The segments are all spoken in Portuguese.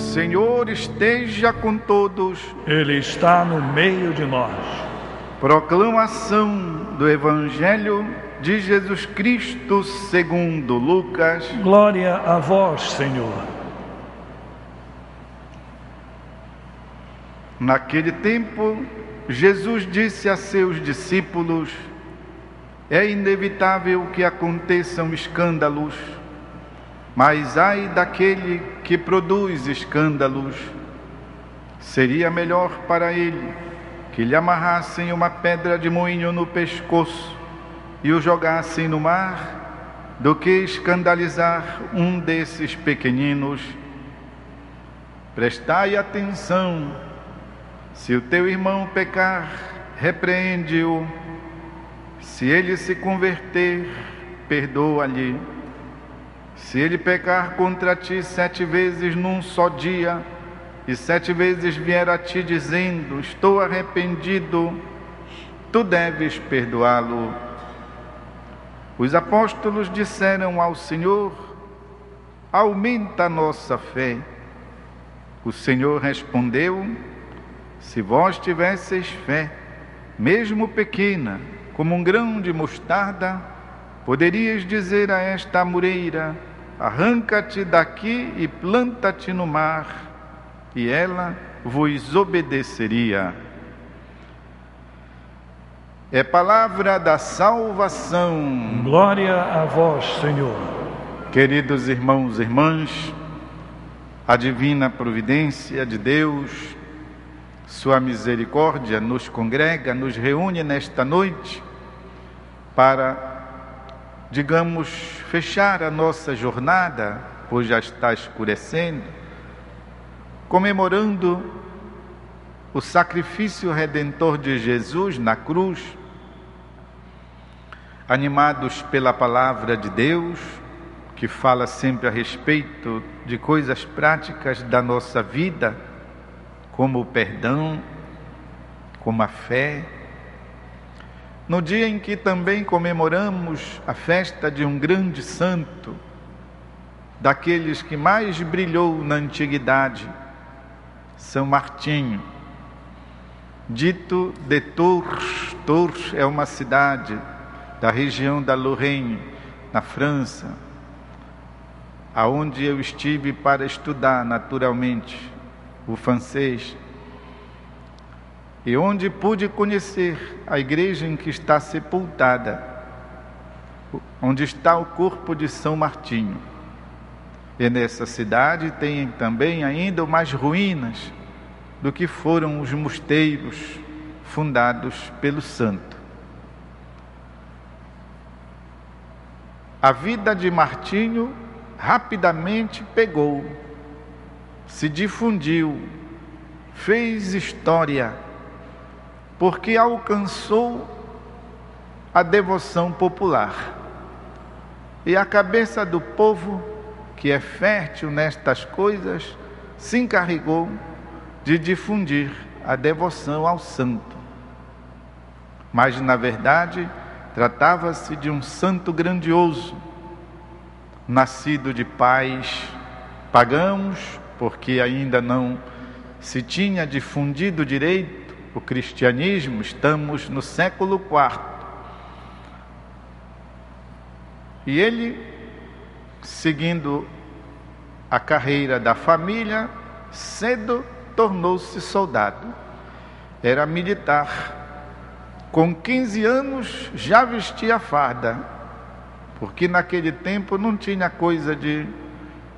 Senhor esteja com todos. Ele está no meio de nós. Proclamação do Evangelho de Jesus Cristo segundo Lucas. Glória a vós, Senhor. Naquele tempo, Jesus disse a seus discípulos: é inevitável que aconteçam escândalos, mas ai daquele que produz escândalos. Seria melhor para ele que lhe amarrassem uma pedra de moinho no pescoço e o jogassem no mar, do que escandalizar um desses pequeninos. Prestai atenção: se o teu irmão pecar, repreende-o. Se ele se converter, perdoa-lhe. Se ele pecar contra ti 7 vezes num só dia, e 7 vezes vier a ti dizendo: estou arrependido, tu deves perdoá-lo. Os apóstolos disseram ao Senhor: aumenta a nossa fé. O Senhor respondeu: se vós tivesseis fé, mesmo pequena, como um grão de mostarda, poderias dizer a esta amoreira: arranca-te daqui e planta-te no mar, e ela vos obedeceria. É palavra da salvação. Glória a vós, Senhor. Queridos irmãos e irmãs, a divina providência de Deus, sua misericórdia nos congrega, nos reúne nesta noite para, digamos, fechar a nossa jornada, pois já está escurecendo, comemorando o sacrifício redentor de Jesus na cruz, animados pela palavra de Deus, que fala sempre a respeito de coisas práticas da nossa vida, como o perdão, como a fé. No dia em que também comemoramos a festa de um grande santo, daqueles que mais brilhou na antiguidade, São Martinho, dito de Tours. Tours é uma cidade da região da Lorraine, na França, aonde eu estive para estudar naturalmente o francês, e onde pude conhecer a igreja em que está sepultada, onde está o corpo de São Martinho. E nessa cidade tem também ainda mais ruínas do que foram os mosteiros fundados pelo santo. A vida de Martinho rapidamente pegou, se difundiu, fez história, porque alcançou a devoção popular. E a cabeça do povo, que é fértil nestas coisas, se encarregou de difundir a devoção ao santo. Mas, na verdade, tratava-se de um santo grandioso, nascido de pais pagãos, porque ainda não se tinha difundido direito o cristianismo. Estamos no século IV. E ele, seguindo a carreira da família, cedo tornou-se soldado. Era militar. Com 15 anos já vestia a farda, porque naquele tempo não tinha coisa de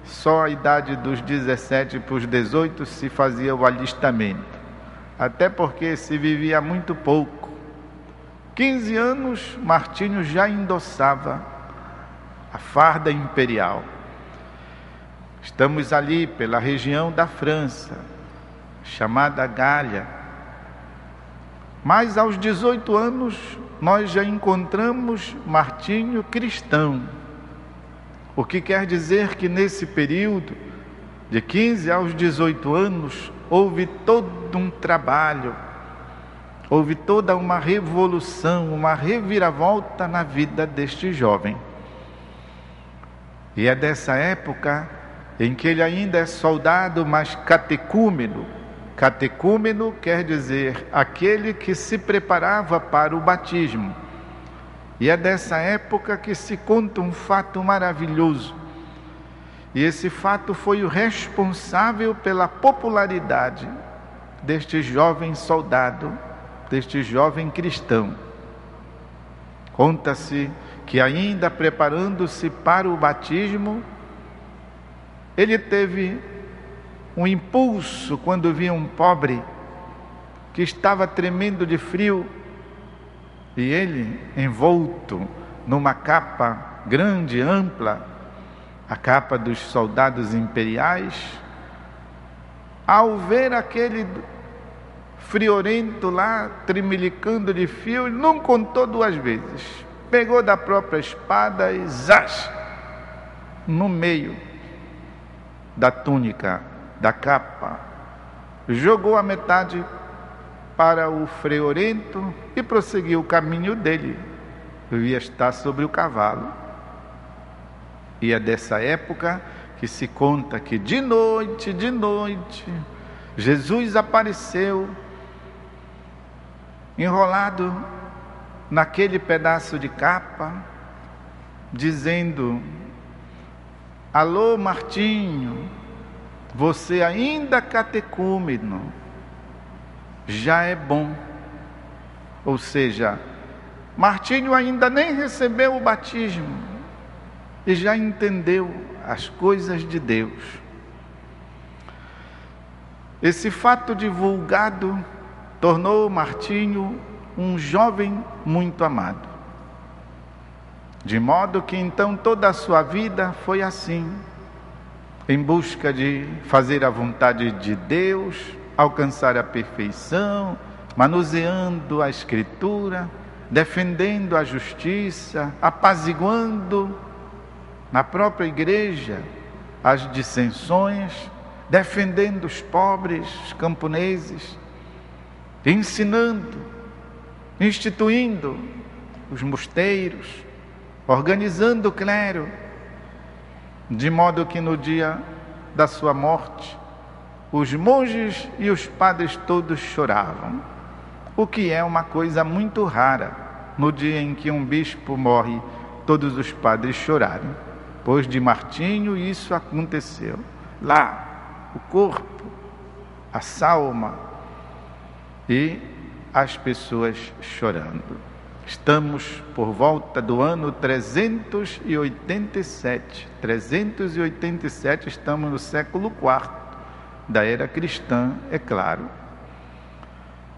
só a idade dos 17 para os 18 se fazia o alistamento, até porque se vivia muito pouco. 15 anos, Martinho já endossava a farda imperial. Estamos ali pela região da França, chamada Gália. Mas aos 18 anos nós já encontramos Martinho cristão, o que quer dizer que nesse período de 15 aos 18 anos houve todo um trabalho, houve toda uma revolução, uma reviravolta na vida deste jovem. E é dessa época em que ele ainda é soldado, mas catecúmeno. Catecúmeno quer dizer aquele que se preparava para o batismo. E é dessa época que se conta um fato maravilhoso. E esse fato foi o responsável pela popularidade deste jovem soldado, deste jovem cristão. Conta-se que ainda preparando-se para o batismo, ele teve um impulso quando via um pobre que estava tremendo de frio, e ele, envolto numa capa grande, ampla, a capa dos soldados imperiais, ao ver aquele friorento lá, tremelicando de frio, ele não contou duas vezes. Pegou da própria espada e zás, no meio da túnica, da capa, jogou a metade para o friorento e prosseguiu o caminho dele. Devia estar sobre o cavalo. E é dessa época que se conta que de noite, Jesus apareceu enrolado naquele pedaço de capa, dizendo: alô Martinho, você ainda catecúmeno, já é bom. Ou seja, Martinho ainda nem recebeu o batismo e já entendeu as coisas de Deus. Esse fato divulgado tornou Martinho um jovem muito amado, de modo que então toda a sua vida foi assim, em busca de fazer a vontade de Deus, alcançar a perfeição, manuseando a Escritura, defendendo a justiça, apaziguando na própria igreja as dissensões, defendendo os pobres, os camponeses, ensinando, instituindo os mosteiros, organizando o clero, de modo que no dia da sua morte, os monges e os padres todos choravam, o que é uma coisa muito rara. No dia em que um bispo morre, todos os padres choraram. Pois de Martinho isso aconteceu. Lá, o corpo, a salma e as pessoas chorando. Estamos por volta do ano 387. 387, estamos no século IV da era cristã, é claro.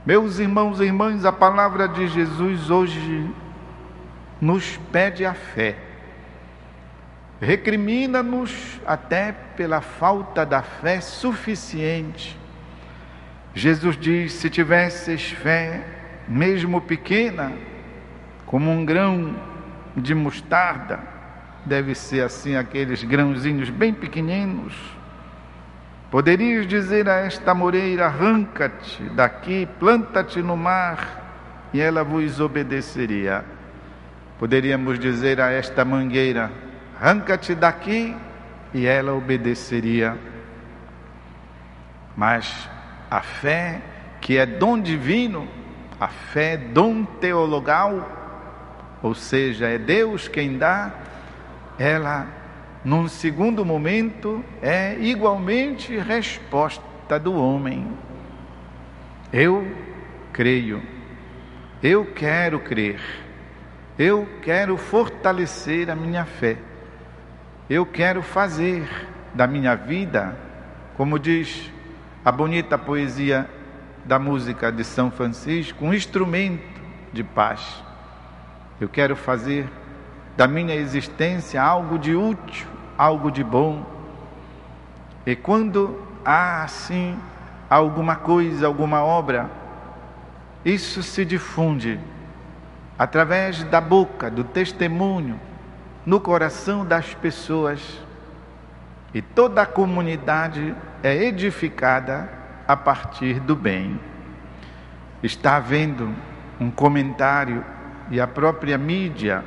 Meus irmãos e irmãs, a palavra de Jesus hoje nos pede a fé. Recrimina-nos até pela falta da fé suficiente. Jesus diz: se tivesses fé, mesmo pequena, como um grão de mostarda, deve ser assim, aqueles grãozinhos bem pequeninos, poderias dizer a esta moreira: arranca-te daqui, planta-te no mar, e ela vos obedeceria. Poderíamos dizer a esta mangueira: arranca-te daqui, e ela obedeceria. Mas a fé, que é dom divino, a fé é dom teologal, ou seja, é Deus quem dá, ela, num segundo momento, é igualmente resposta do homem. Eu creio, eu quero crer, eu quero fortalecer a minha fé, eu quero fazer da minha vida, como diz a bonita poesia da música de São Francisco, um instrumento de paz. Eu quero fazer da minha existência algo de útil, algo de bom. E quando há assim alguma coisa, alguma obra, isso se difunde através da boca, do testemunho, no coração das pessoas, e toda a comunidade é edificada a partir do bem. Está havendo um comentário, e a própria mídia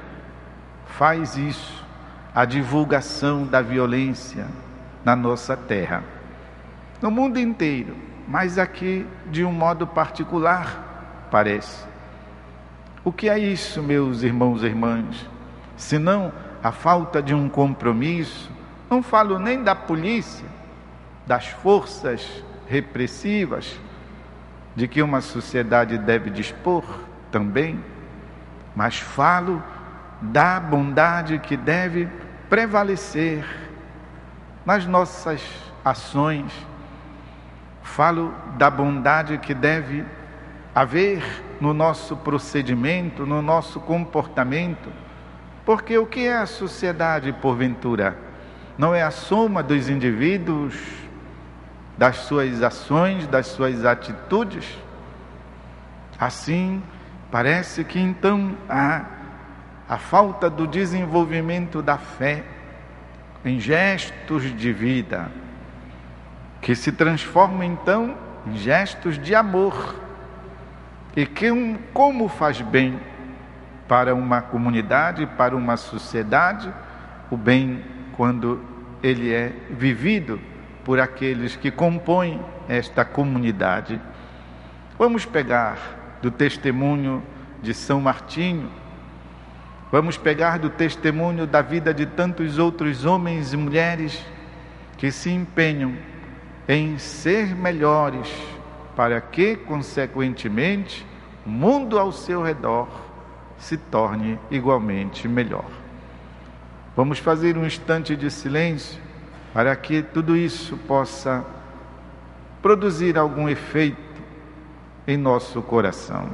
faz isso, a divulgação da violência, na nossa terra, no mundo inteiro, mas aqui de um modo particular, parece. O que é isso, meus irmãos e irmãs? Senão a falta de um compromisso, não falo nem da polícia, das forças repressivas, de que uma sociedade deve dispor também, mas falo da bondade que deve prevalecer nas nossas ações, falo da bondade que deve haver no nosso procedimento, no nosso comportamento, porque o que é a sociedade, porventura? Não é a soma dos indivíduos, das suas ações, das suas atitudes? Assim, parece que então a falta do desenvolvimento da fé em gestos de vida, que se transformam então em gestos de amor, e que como faz bem para uma comunidade, para uma sociedade, o bem quando ele é vivido por aqueles que compõem esta comunidade. Vamos pegar do testemunho de São Martinho, vamos pegar do testemunho da vida de tantos outros homens e mulheres que se empenham em ser melhores, para que, consequentemente, o mundo ao seu redor se torne igualmente melhor. Vamos fazer um instante de silêncio para que tudo isso possa produzir algum efeito em nosso coração.